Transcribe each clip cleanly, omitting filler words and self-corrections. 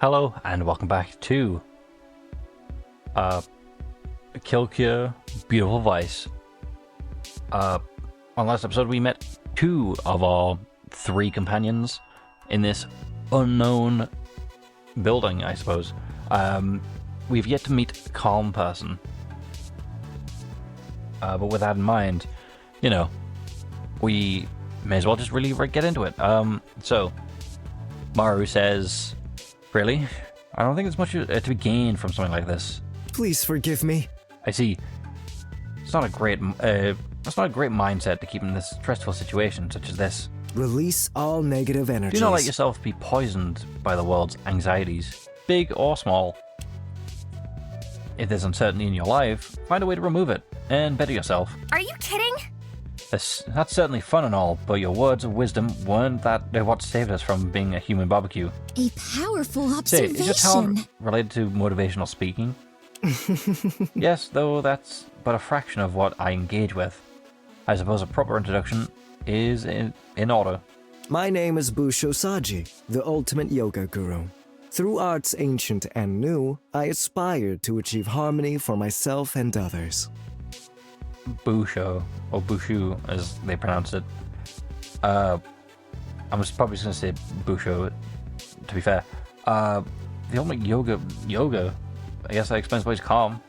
Hello and welcome back to Kill Cure Beautiful Vice. On last episode we met two of our three companions in this unknown building, I suppose. We've yet to meet a calm person. But with that in mind, you know, we may as well just really get into it. So, Maru says, really? I don't think there's much to be gained from something like this. Please forgive me. I see. It's not a great mindset to keep in this stressful situation such as this. Release all negative energies. Do not let yourself be poisoned by the world's anxieties, big or small. If there's uncertainty in your life, find a way to remove it and better yourself. Are you kidding? That's certainly fun and all, but your words of wisdom weren't what saved us from being a human barbecue. A powerful observation. Say, is your talent related to motivational speaking? Yes, though that's but a fraction of what I engage with. I suppose a proper introduction is in order. My name is Busho Saji, the ultimate yoga guru. Through arts ancient and new, I aspire to achieve harmony for myself and others. Busho, or Bushu as they pronounce it. I'm probably just going to say Busho, to be fair. The ultimate yoga, I guess that explains why he's calm.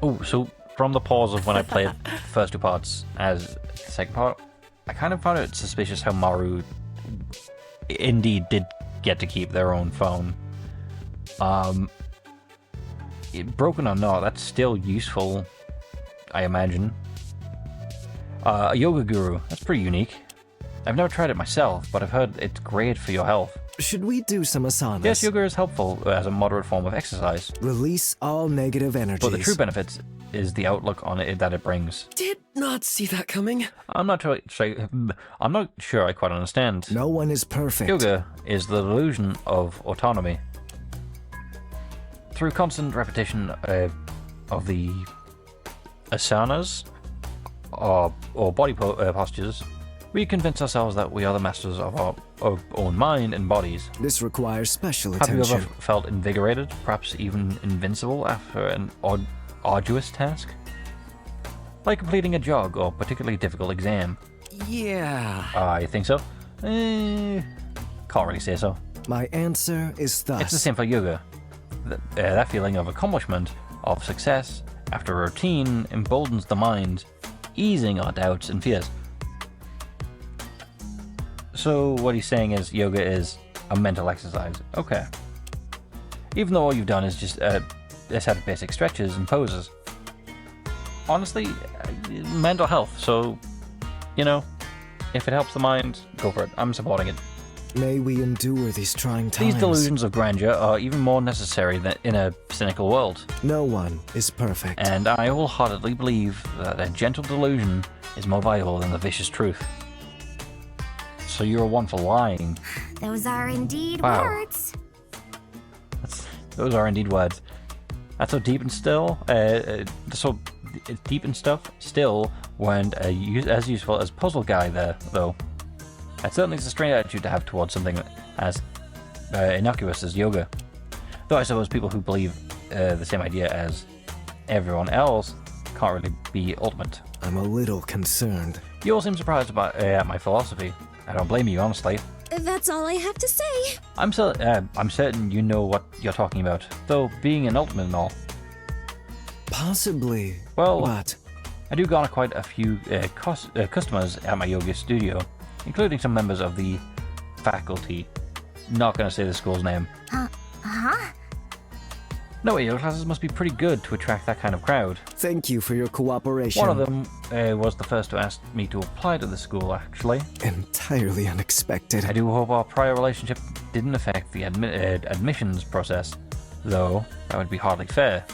Oh, so from the pause of when I played the first two parts as the second part, I kind of found it suspicious how Maru indeed did get to keep their own phone. Broken or not, that's still useful, I imagine. A yoga guru, that's pretty unique. I've never tried it myself, but I've heard it's great for your health. Should we do some asanas? Yes, yoga is helpful as a moderate form of exercise. Release all negative energies. But the true benefits is the outlook on it that it brings. Did not see that coming. I'm not sure I quite understand. No one is perfect. Yoga is the delusion of autonomy. Through constant repetition of the asanas, or body postures, we convince ourselves that we are the masters of our own mind and bodies. This requires special Have attention. you ever felt invigorated, perhaps even invincible after an arduous task? Like completing a jog or particularly difficult exam? Yeah. I think so. Can't really say so. My answer is thus. It's the same for yoga. That feeling of accomplishment, of success, after a routine, emboldens the mind, easing our doubts and fears. So what he's saying is yoga is a mental exercise. Okay. Even though all you've done is just have basic stretches and poses. Honestly, mental health, so, you know, if it helps the mind, go for it. I'm supporting it. May we endure these trying times. These delusions of grandeur are even more necessary than in a cynical world. No one is perfect. And I wholeheartedly believe that a gentle delusion is more valuable than the vicious truth. So you're one for lying. Those are indeed Wow. words. Those are indeed words. That's so deep and still, so deep and stuff, still weren't as useful as puzzle guy there, though. That certainly is a strange attitude to have towards something as innocuous as yoga. Though I suppose people who believe the same idea as everyone else can't really be ultimate. I'm a little concerned. You all seem surprised about my philosophy. I don't blame you, honestly. That's all I have to say. I'm certain you know what you're talking about, though being an ultimate and all. Possibly. Well, But I do garner quite a few customers at my yoga studio, including some members of the faculty. Not going to say the school's name. Huh? No, yoga classes must be pretty good to attract that kind of crowd. thank you for your cooperation. One of them was the first to ask me to apply to the school, actually. Entirely unexpected. I do hope our prior relationship didn't affect the admissions process, though that would be hardly fair.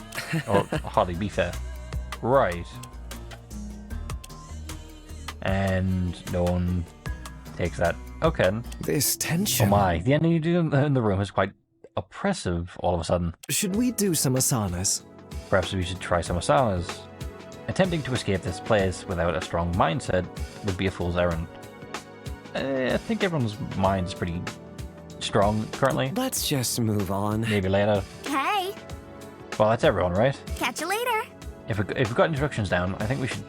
Or hardly be fair. Right. And no one takes that. Okay. This Oh tension. my, the energy in the room is quite oppressive all of a sudden. Should we do some asanas? Perhaps we should try some asanas. Attempting to escape this place without a strong mindset would be a fool's errand. I think everyone's mind is pretty strong currently. Let's just move on. Maybe later. Okay. Well, that's everyone, right? Catch you later. If we got instructions down, I think we should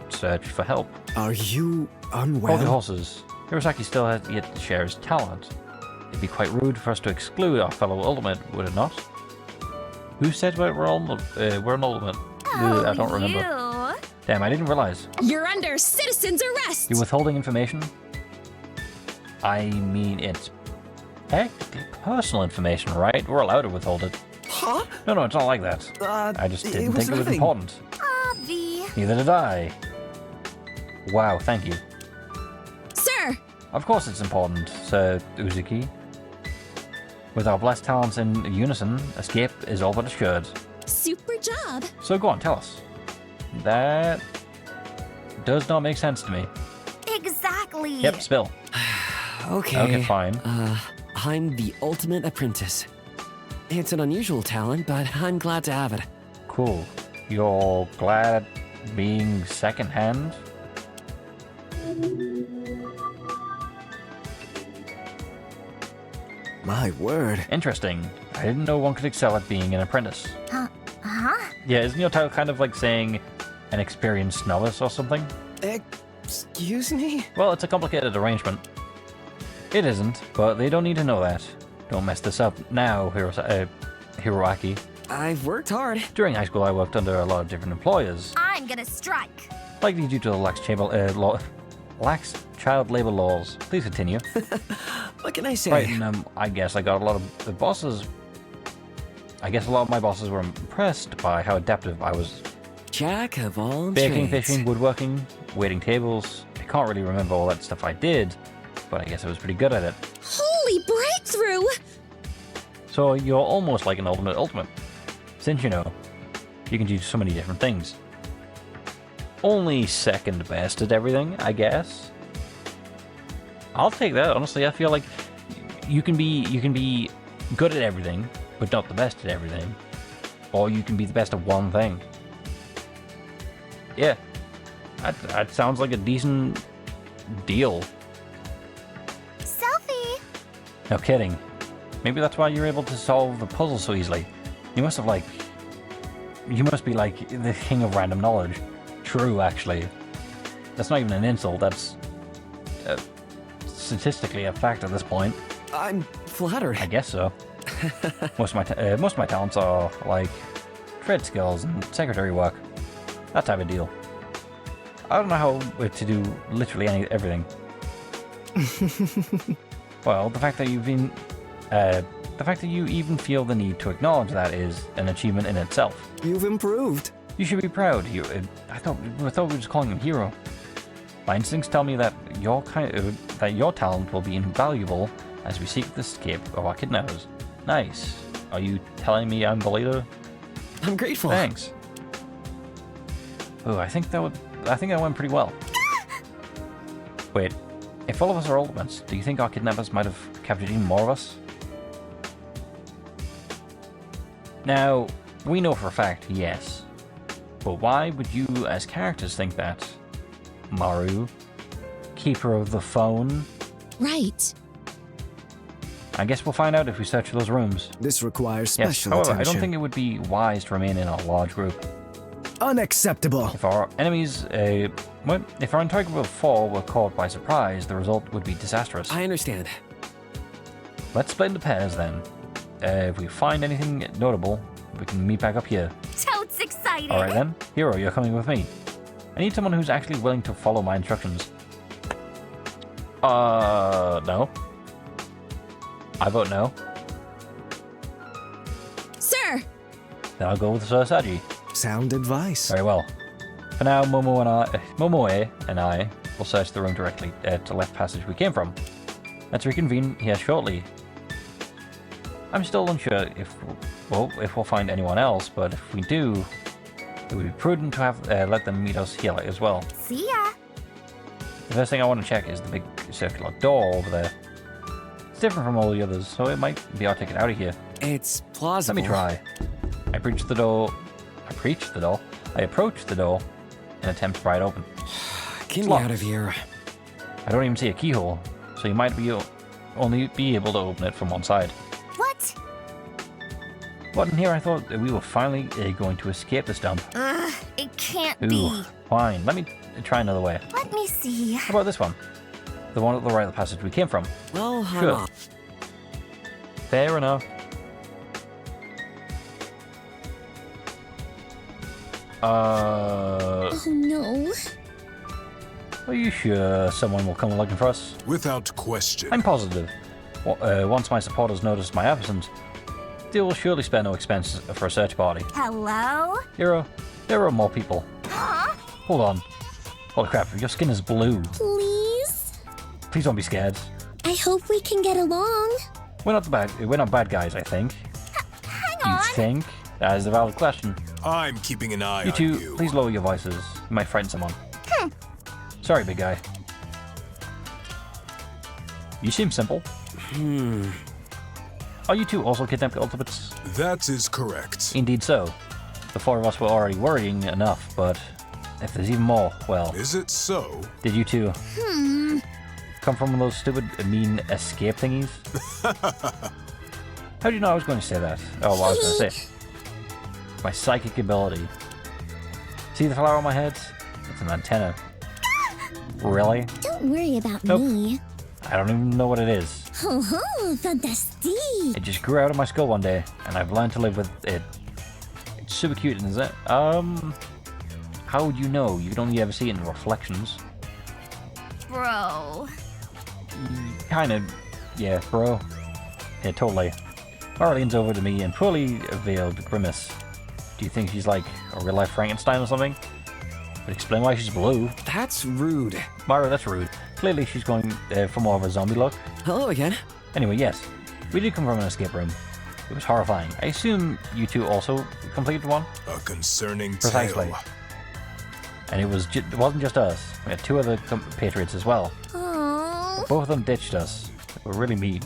search for help. Are you Hold your unwell? horses. Hirosaki still has yet to share his talent. It'd be quite rude for us to exclude our fellow ultimate, would it not? Who said we're an ultimate? I don't remember. You. Damn, I didn't realize. You're under citizen's arrest. You're withholding information? I mean, it's technically personal information, right? We're allowed to withhold it. Huh? No, it's not like that. I just didn't think it was important. Obvi. Neither did I. Wow, thank you. Sir. Of course it's important, Sir Uzuki. With our blessed talents in unison, escape is all but assured. Super job. So go on, tell us. That does not make sense to me. Exactly. Yep, spill. Okay. Okay, fine. I'm the ultimate apprentice. It's an unusual talent, but I'm glad to have it. Cool. You're glad being second-hand? My word. Interesting. I didn't know one could excel at being an apprentice. Huh? Yeah, isn't your title kind of like saying an experienced novice or something? Excuse me? Well, it's a complicated arrangement. It isn't, but they don't need to know that. Don't mess this up now, Hiroaki. I've worked hard. During high school, I worked under a lot of different employers, I'm gonna strike. likely due to the lax child labor laws. Please continue. What can I say? Right, and I guess I got a lot of the bosses. I guess a lot of my bosses were impressed by how adaptive I was. Jack of all Baking, trades. fishing, woodworking, waiting tables. I can't really remember all that stuff I did, but I guess I was pretty good at it. Holy breakthrough! So you're almost like an ultimate. Since you know, you can do so many different things. Only second best at everything, I guess. I'll take that, honestly. I feel like you can be good at everything, but not the best at everything. Or you can be the best at one thing. Yeah. That sounds like a decent deal. Selfie. No kidding. Maybe that's why you're able to solve the puzzle so easily. You must be like the king of random knowledge. True, actually. That's not even an insult. That's statistically a fact at this point. I'm flattered. I guess so. most of my talents are like trade skills and secretary work, that type of deal. I don't know how to do literally everything. Well, the fact that you even feel the need to acknowledge that is an achievement in itself. You've improved. You should be proud. I thought we were just calling him Hiro. My instincts tell me that your talent will be invaluable as we seek the escape of our kidnappers. Nice. Are you telling me I'm the leader? I'm grateful. Thanks. Oh, I think that went pretty well. Wait, if all of us are ultimates, do you think our kidnappers might have captured even more of us? Now, we know for a fact, yes. But why would you, as characters, think that? Maru, keeper of the phone? Right. I guess we'll find out if we search those rooms. This requires Yes, special however, attention. I don't think it would be wise to remain in a large group. Unacceptable. If our enemies, if our integral foe were caught by surprise, the result would be disastrous. I understand. Let's split into pairs then. If we find anything notable, we can meet back up here. Totes excited. Alright then, Hiro, you're coming with me. I need someone who's actually willing to follow my instructions. No. I vote no. Sir. Then I'll go with Sir Saji. Sound advice. Very well. For now, Momoe and I will search the room directly to the left passage we came from. Let's reconvene here shortly. I'm still unsure if we'll find anyone else, but if we do, it would be prudent to have let them meet us here as well. See ya. The first thing I want to check is the big circular door over there. It's different from all the others, so it might be our ticket out of here. It's plausible. Let me try. I approach the door and attempt to pry it open. Get me Locked. out of here. I don't even see a keyhole, so you might be only be able to open it from one side. What? What in here? I thought that we were finally going to escape this dump. It can't Ooh, be. fine. Let me try another way. Let me see. How about this one? The one at the right of the passage we came from. Well, Sure. Fair enough. Oh no. Are you sure someone will come looking for us? Without question. I'm positive. Once my supporters notice my absence, they will surely spare no expense for a search party. Hello? Hiro, there are more people. Huh? Hold on. Holy crap, your skin is blue. Please? Please don't be scared. I hope we can get along. We're not bad guys, I think. Hang You on. think? That is a valid question. I'm keeping an eye You on two, you. please lower your voices. You might frighten someone. Sorry, big guy. You seem simple. Are you two also kidnapped ultimates? That is correct. Indeed so. The four of us were already worrying enough, but if there's even more, well, Is it so? did you two come from one of those stupid, mean escape thingies? How do you know I was going to say that? Oh, what I was going to say. My psychic ability. See the flower on my head? It's an antenna. Really? Don't worry about Nope. me. I don't even know what it is. Oh, fantastic. It just grew out of my skull one day, and I've learned to live with it. It's super cute, isn't it? How would you know? You'd only ever see it in reflections. Bro. Kinda, yeah, bro. Yeah, totally. Mara leans over to me and poorly veiled grimace. Do you think she's like a real life Frankenstein or something? But explain why she's blue. That's rude. Mara, that's rude. Clearly she's going for more of a zombie look. Hello again. Anyway, yes. We did come from an escape room. It was horrifying. I assume you two also completed one? A concerning Precisely. tale. And it wasn't just us. We had two other compatriots as well. Oh, Both of them ditched us. They were really mean.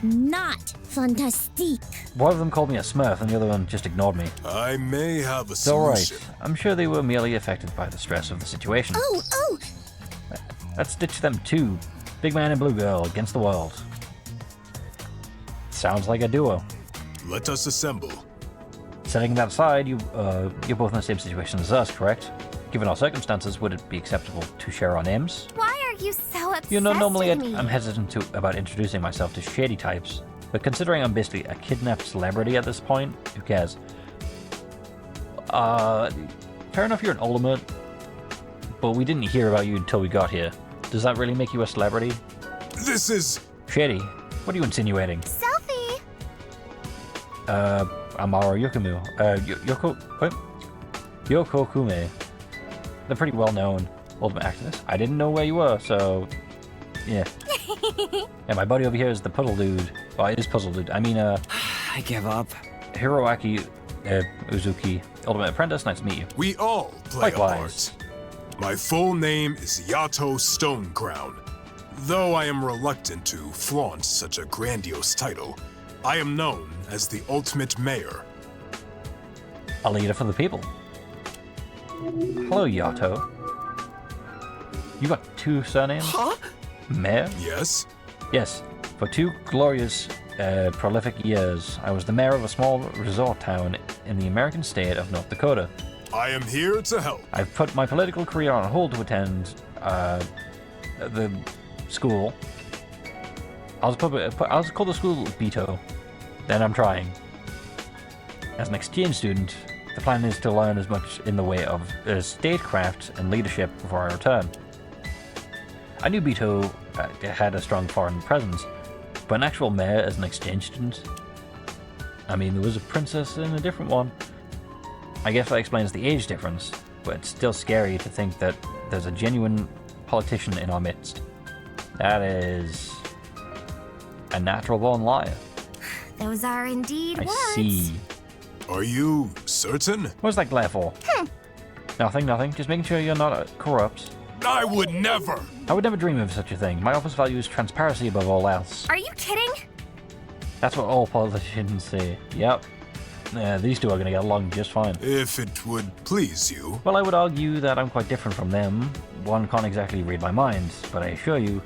not fantastic. One of them called me a smurf and the other one just ignored me. I may have a It's alright. solution. I'm sure they were merely affected by the stress of the situation. Oh, Let's ditch them too. Big man and blue girl against the world. Sounds like a duo. Let us assemble. Setting that aside, you're both in the same situation as us, correct? Given our circumstances, would it be acceptable to share our names? why are you so obsessed You know, normally with me? I'm hesitant about introducing myself to shady types, but considering I'm basically a kidnapped celebrity at this point, who cares? Fair enough you're an ultimate, but we didn't hear about you until we got here. Does that really make you a celebrity? This is... Shady, what are you insinuating? Selfie. Amaru Yokomu. Yoko Kume. They're pretty well known ultimate activists. I didn't know where you were, so yeah. And my buddy over here is the puzzle dude. Well, it is puzzle dude. I mean, I give up. Hiroaki Uzuki, ultimate apprentice. Nice to meet you. We all play Likewise. a part. My full name is Yato Stonecrown. Though I am reluctant to flaunt such a grandiose title, I am known as the Ultimate Mayor. A leader for the people. Hello, Yato. You got two surnames? Huh? Mayor? Yes? Yes. For 2 glorious, prolific years, I was the mayor of a small resort town in the American state of North Dakota. I am here to help. I've put my political career on hold to attend the school. I'll call the school Beto. Then I'm trying. As an exchange student, the plan is to learn as much in the way of statecraft and leadership before I return. I knew Beto had a strong foreign presence, but an actual mayor as an exchange student? I mean, there was a princess in a different one. I guess that explains the age difference, but it's still scary to think that there's a genuine politician in our midst. That is a natural-born liar. Those are indeed I words. see. Are you certain? What's that glare for? Nothing. Just making sure you're not corrupt. I would never! I would never dream of such a thing. My office values transparency above all else. Are you kidding? That's what all politicians say. Yep. These two are going to get along just fine. If it would please you. Well, I would argue that I'm quite different from them. One can't exactly read my mind, but I assure you,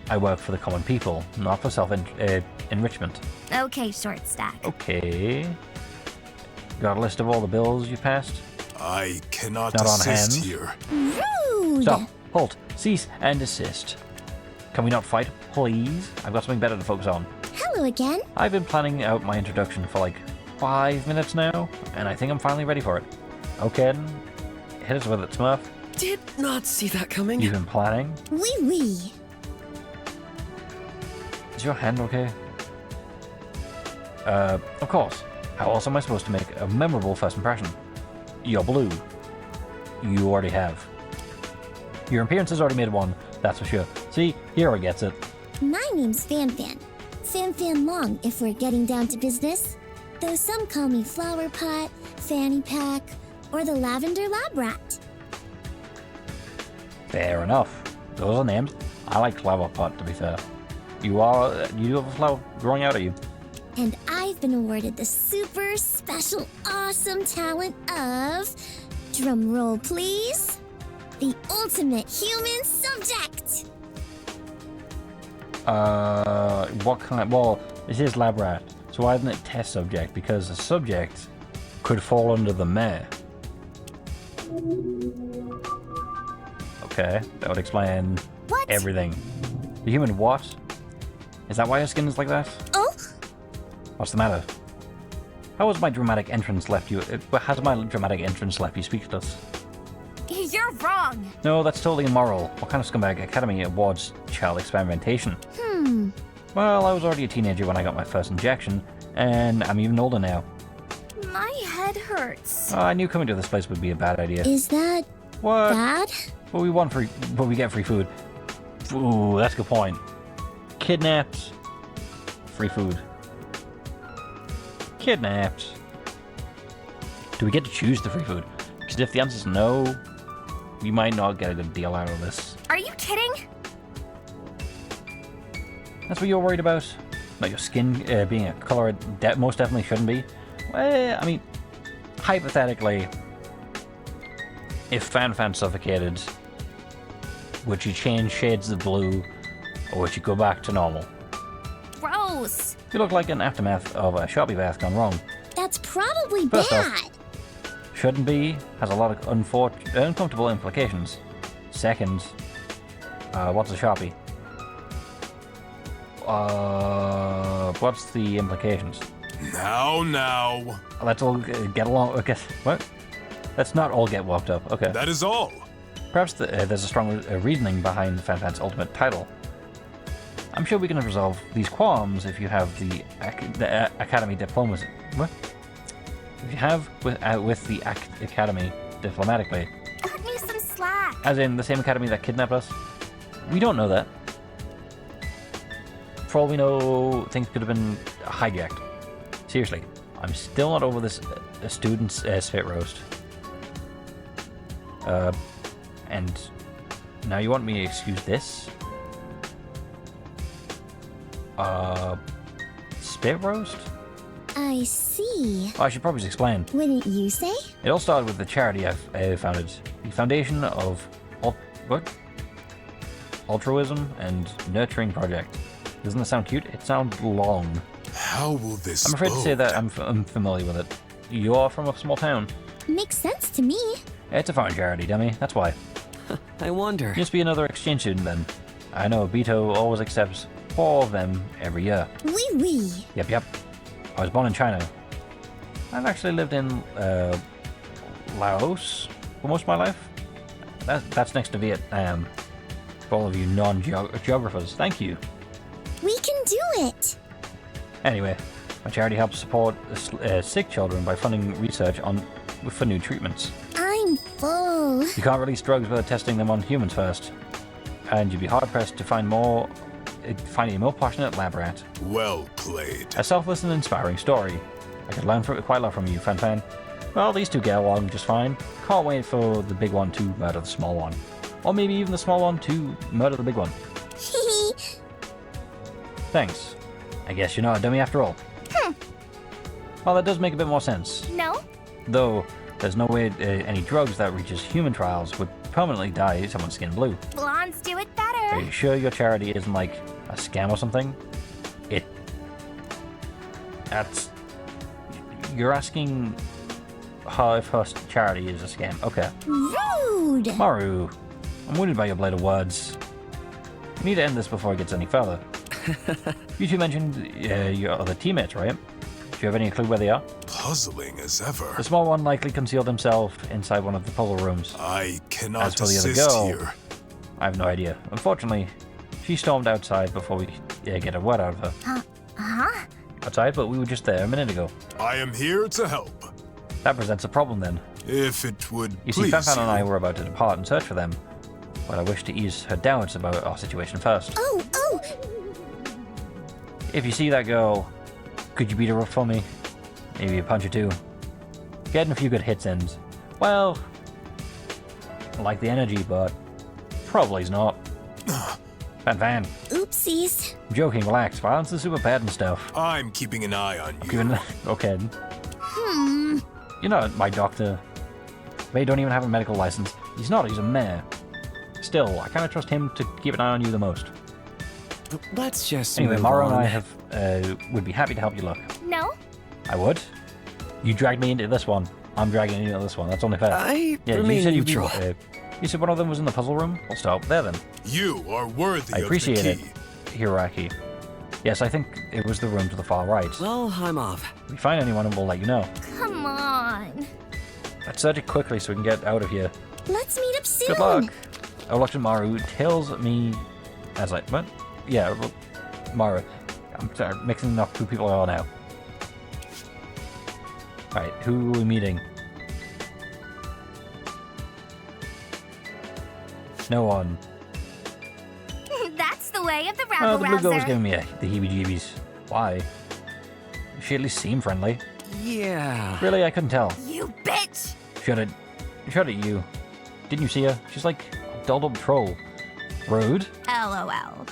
I work for the common people, not for self-enrichment. Okay, short stack. Okay. Got a list of all the bills you passed? I cannot Not on assist hand. here. Rude! Stop. Halt. Cease and desist. Can we not fight, please? I've got something better to focus on. Hello again. I've been planning out my introduction for like 5 minutes now, and I think I'm finally ready for it. Okay, then. Hit us with it, Smurf. Did not see that coming. You've been planning. Wee. Is your hand okay? Of course. How else am I supposed to make a memorable first impression? You're blue. You already have. Your appearance has already made one, that's for sure. See, Hiro gets it. My name's Fan. Fan Long, if we're getting down to business. Though some call me Flower Pot, Fanny Pack, or the Lavender Lab Rat. Fair enough. Those are names. I like Flower Pot, to be fair. You do have a flower growing out of you. And I've been awarded the super special awesome talent of, drum roll please, the ultimate human subject. What kind? Well, this is lab rat, so why isn't it test subject? Because the subject could fall under the mare. Okay, that would explain What? everything. The human what? Is that why your skin is like that? Oh, What's the matter? How has my dramatic entrance left you? Has my dramatic entrance left you speechless? you're wrong. No, that's totally immoral. What kind of scumbag Academy awards child experimentation? Well, I was already a teenager when I got my first injection, and I'm even older now. My head hurts. I knew coming to this place would be a bad idea. Is that What? bad? But we get free food. Ooh, that's a good point. Kidnapped. Free food. Kidnapped. Do we get to choose the free food? Because if the answer's no, we might not get a good deal out of this. Are you kidding? That's what you're worried about? Not your skin being a color it most definitely shouldn't be? Well, I mean, hypothetically, if Fan suffocated, would you change shades of blue, or would you go back to normal? Gross. You look like an aftermath of a shoppy bath gone wrong. That's probably First off, bad. Shouldn't be, has a lot of uncomfortable implications. Second, what's a sharpie? What's the implications? Now. Let's all get along. Okay, what? Let's not all get worked up. Okay. That is all. Perhaps there's a strong reasoning behind Fan's ultimate title. I'm sure we can resolve these qualms if you have the Academy diplomacy. What? If you have with the Academy diplomatically. Cut me some slack. As in the same Academy that kidnapped us? We don't know that. For all we know, things could have been hijacked. Seriously, I'm still not over this student's spit roast. And now you want me to excuse this? Spit roast? I see. Oh, I should probably explain. Wouldn't you say? It all started with the charity I founded. The Foundation of Altruism and Nurturing Project. Doesn't that sound cute? It sounds long. How will this I'm afraid to say bode? that I'm familiar with it. You're from a small town. Makes sense to me. It's a foreign charity, dummy. That's why. I wonder. Just be another exchange student then. I know Bito always accepts 4 of them every year. Wee. Yep. I was born in China. I've actually lived in Laos for most of my life. That's next to Vietnam. For all of you non-geographers, thank you. We can do it. Anyway, my charity helps support sick children by funding research for new treatments. I'm full. You can't release drugs without testing them on humans first. And you'd be hard-pressed to find a more passionate lab rat. Well played. A selfless and inspiring story. I could learn quite a lot from you, Fan. Well, these two get along just fine. Can't wait for the big one to murder the small one. Or maybe even the small one to murder the big one. Thanks. I guess you're not a dummy after all. Well, that does make a bit more sense. No? Though, there's no way any drugs that reaches human trials would permanently dye someone's skin blue. Blondes do it better. Are you sure your charity isn't like a scam or something? That's... You're asking how if her charity is a scam. Okay. Rude! Maru, I'm wounded by your bladed words. We need to end this before it gets any further. You two mentioned your other teammates, right? Do you have any clue where they are? Puzzling as ever. The small one likely concealed himself inside one of the puzzle rooms. I cannot As for the other assist girl, here. I have no idea. Unfortunately, she stormed outside before we get a word out of her. Huh? Outside, but we were just there a minute ago. I am here to help. That presents a problem then. If it would You see, please Fanfan and I you. were about to depart and search for them, but I wish to ease her doubts about our situation first. Oh! If you see that girl, could you beat her up for me? Maybe a punch or two. Getting a few good hits in. Well, I like the energy, but probably's not. Fan. Oopsies. I'm joking, relax. Violence is super bad and stuff. I'm keeping an eye on you. Okay. You're not my doctor. They don't even have a medical license. He's not, he's a mayor. Still, I kind of trust him to keep an eye on you the most. Let's just Anyway, move Maru and on. I have would be happy to help you look. No? I would. You dragged me into this one. I'm dragging you into this one. That's only fair. I Yeah, remain you said neutral. you said one of them was in the puzzle room? I'll stop there then. You are worthy I appreciate of the it, key. Hiraki. Yes, I think it was the room to the far right. Well, I'm off. If we find anyone, we'll let you know. Come on. Let's search it quickly so we can get out of here. Let's meet up soon. Good luck. Reluctant Maru tells me as I... What? Yeah, Maru. I'm sorry, mixing up who people are now. Alright, who are we meeting? No one. That's the way of the Oh, rabble the blue girl was rouser. giving me the heebie-jeebies. Why? She at least seemed friendly. Yeah. Really, I couldn't tell. You bitch! Shut it, you. Didn't you see her? She's like a dolled-up troll. Rude. LOL.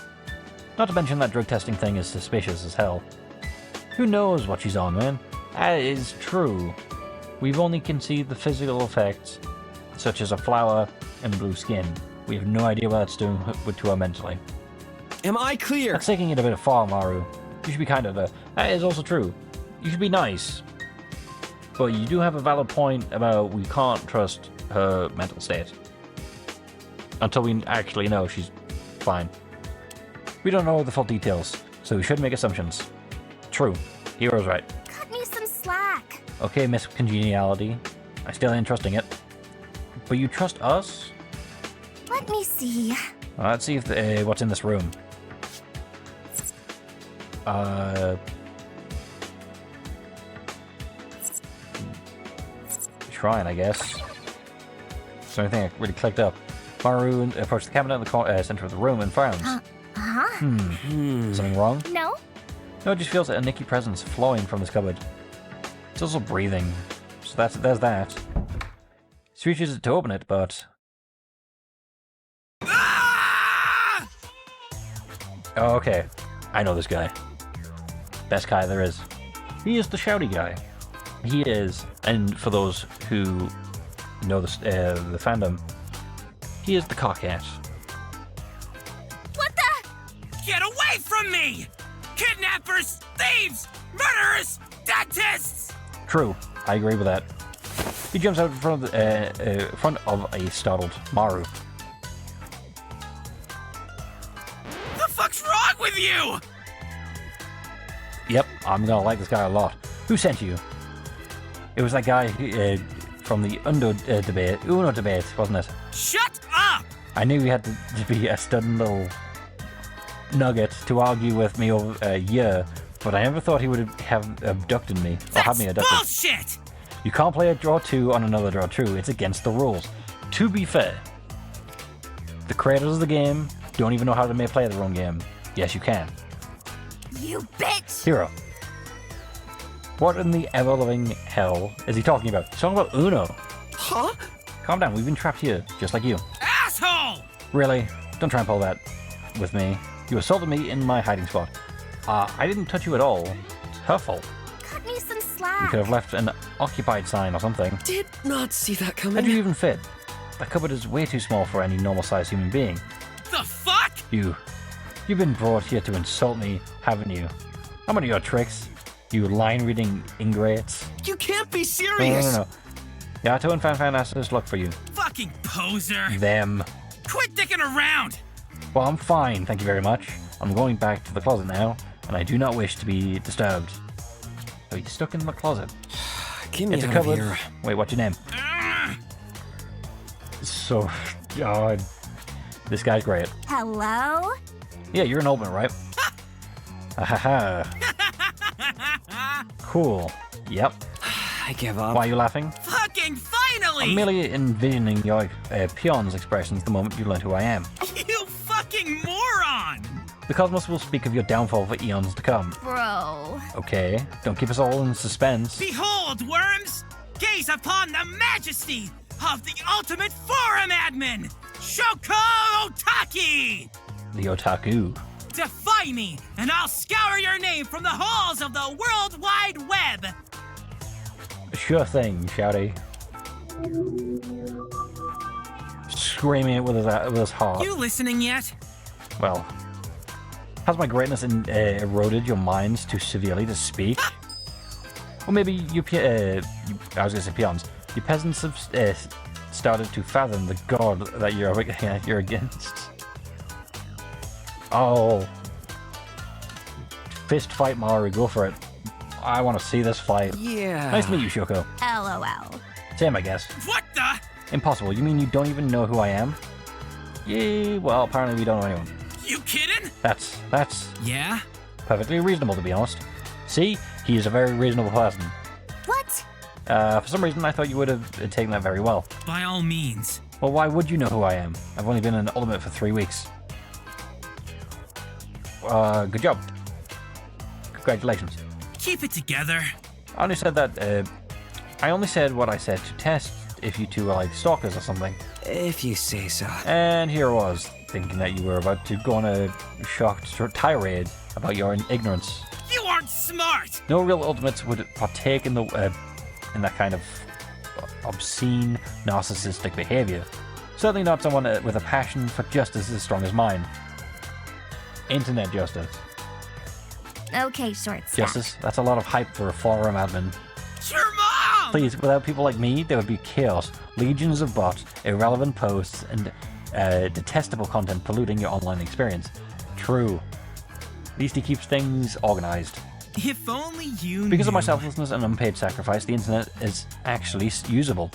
Not to mention that drug testing thing is suspicious as hell. Who knows what she's on, man? That is true. We've only can see the physical effects, such as a flower and blue skin. We have no idea what that's doing to her mentally. Am I clear? That's taking it a bit far, Maru. You should be kind of her. That is also true. You should be nice. But you do have a valid point about we can't trust her mental state. Until we actually know she's fine. We don't know the full details, so we shouldn't make assumptions. True. Hiro's right. Cut me some slack. Okay, Miss Congeniality. I still ain't trusting it. But you trust us? Let me see. Let's see if what's in this room. Shrine, I guess. Is there anything that really clicked up? Maru approached the cabinet in the center of the room and frowns. Something wrong? No? No, it just feels like a nicky presence flowing from this cupboard. It's also breathing. So there's that. She reaches to open it, but... Oh, okay. I know this guy. Best guy there is. He is the shouty guy. He is, and for those who know the fandom, he is the cockhead. What the? Get away from me! Kidnappers, thieves, murderers, dentists! True, I agree with that. He jumps out in front of a startled Maru. The fuck's wrong with you? Yep, I'm gonna like this guy a lot. Who sent you? It was that guy from the Uno debate, wasn't it? Shut up! I knew he had to be a sudden little nugget to argue with me over a year, but I never thought he would have abducted me or have That's me abducted. bullshit! You can't play a draw 2 on another draw 2. It's against the rules. To be fair, the creators of the game don't even know how to play their own game. Yes, you can. You bitch! Hiro. What in the ever-loving hell is he talking about? He's talking about Uno. Huh? Calm down, we've been trapped here, just like you. Asshole! Really? Don't try and pull that with me. You assaulted me in my hiding spot. I didn't touch you at all. It's her fault. Cut me some You slack. could have left an occupied sign or something. Did not see that How'd you coming. even fit? That cupboard is way too small for any normal-sized human being. The fuck? You've been brought here to insult me, haven't you? How many of your tricks? You line-reading ingrates. You can't be No, serious! no. Yato and Fanfan asked us to look for you. Fucking poser. Them. Quit dicking around. Well, I'm fine, thank you very much. I'm going back to the closet now, and I do not wish to be disturbed. So he's stuck in the closet. Get me It's a out of cupboard. here. Wait, what's your name? So, God. This guy's great. Hello? Yeah, you're an ultimate, right? Ahaha. Cool. Yep. I give up. Why are you laughing? Fucking finally! I'm merely envisioning your peon's expressions the moment you learn who I am. You fucking moron! The cosmos will speak of your downfall for eons to come. Bro. Okay, don't keep us all in suspense. Behold, worms! Gaze upon the majesty of the ultimate forum admin, Shoko Otaki! The otaku. Defy me, and I'll scour your name from the halls of the World Wide Web! Sure thing, Shouty. Screaming it with his heart. You listening yet? Well, has my greatness eroded your minds too severely to speak? Or maybe I was gonna say peons. You peasants have started to fathom the god that you're against. Oh. Fist fight, Maru, go for it. I want to see this fight. Yeah. Nice to meet you, Shoko. LOL. Same, I guess. What the? Impossible. You mean you don't even know who I am? Yeah, well, apparently we don't know anyone. You kidding? That's Yeah? perfectly reasonable, to be honest. See? He is a very reasonable person. What? For some reason, I thought you would have taken that very well. By all means. Well, why would you know who I am? I've only been an ultimate for 3 weeks. Good job. Congratulations. Keep it together. I only said that, I only said what I said to test if you two were like stalkers or something. If you say so. And here I was, thinking that you were about to go on a shocked tirade about your ignorance. You aren't smart! No real ultimates would partake in that kind of obscene, narcissistic behavior. Certainly not someone with a passion for justice as strong as mine. Internet justice. Okay, short stack. Justice? That's a lot of hype for a forum admin. Your mom! Please, without people like me, there would be chaos, legions of bots, irrelevant posts, and detestable content polluting your online experience. True. At least he keeps things organized. If only you Because of my knew. selflessness and unpaid sacrifice, the internet is actually usable.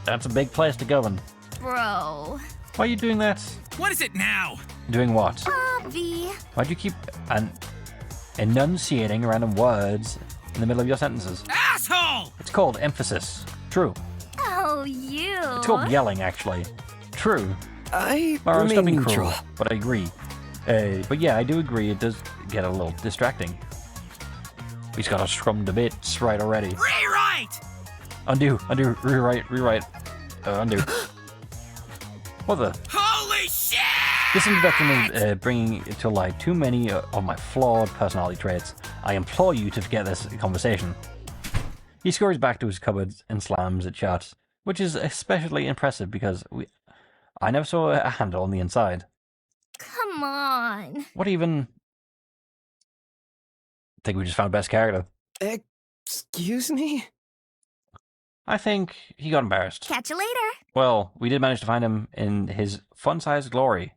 That's a big place to govern. Bro. Why are you doing that? What is it now? Doing what? V. Why'd you keep enunciating random words in the middle of your sentences? Asshole! It's called emphasis. True. Oh, you. It's called yelling, actually. True. I Maru, stop remain being neutral. cruel, but I agree. But yeah, I do agree it does get a little distracting. He's got a scrum debates right already. Rewrite! Undo, rewrite. Undo. What the? Holy shit! This introduction is bringing to light too many of my flawed personality traits. I implore you to forget this conversation. He scurries back to his cupboard and slams it shut, which is especially impressive because I never saw a handle on the inside. Come on. What even? I think we just found best character. Excuse me? I think he got embarrassed. Catch you later. Well, we did manage to find him in his fun-sized glory.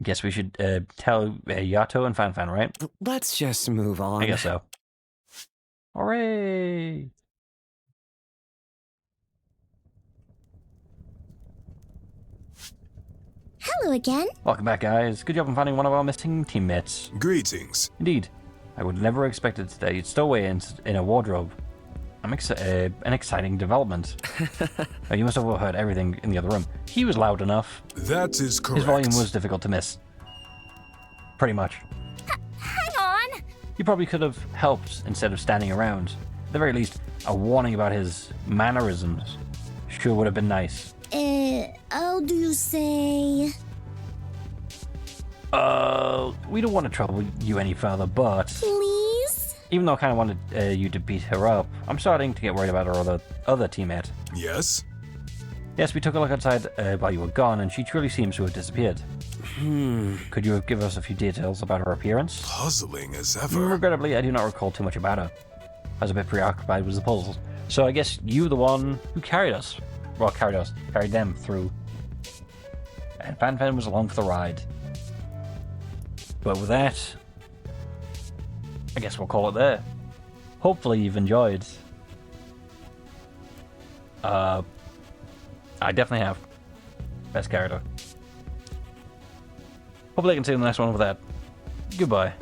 Guess we should tell Yato and Fanfan, right? Let's just move on. I guess so. Hooray! Hello again. Welcome back, guys. Good job in finding one of our missing teammates. Greetings. Indeed. I would never have expected that you'd stow away in a wardrobe. An exciting development. You must have overheard everything in the other room. He was loud enough. That is correct. His volume was difficult to miss. Pretty much. Hang on. You probably could have helped instead of standing around. At the very least, a warning about his mannerisms sure would have been nice. How do you say? We don't want to trouble you any further, but Please? even though I kind of wanted you to beat her up, I'm starting to get worried about our other teammate. Yes? Yes, we took a look outside while you were gone, and she truly seems to have disappeared. Could you give us a few details about her appearance? Puzzling as ever. Regrettably, I do not recall too much about her. I was a bit preoccupied with the puzzles. So I guess you were the one who carried us. Well, carried them through. And Fan Fan was along for the ride. But with that, I guess we'll call it there. Hopefully you've enjoyed. I definitely have. Best character. Hopefully I can see you in the next one with that. Goodbye.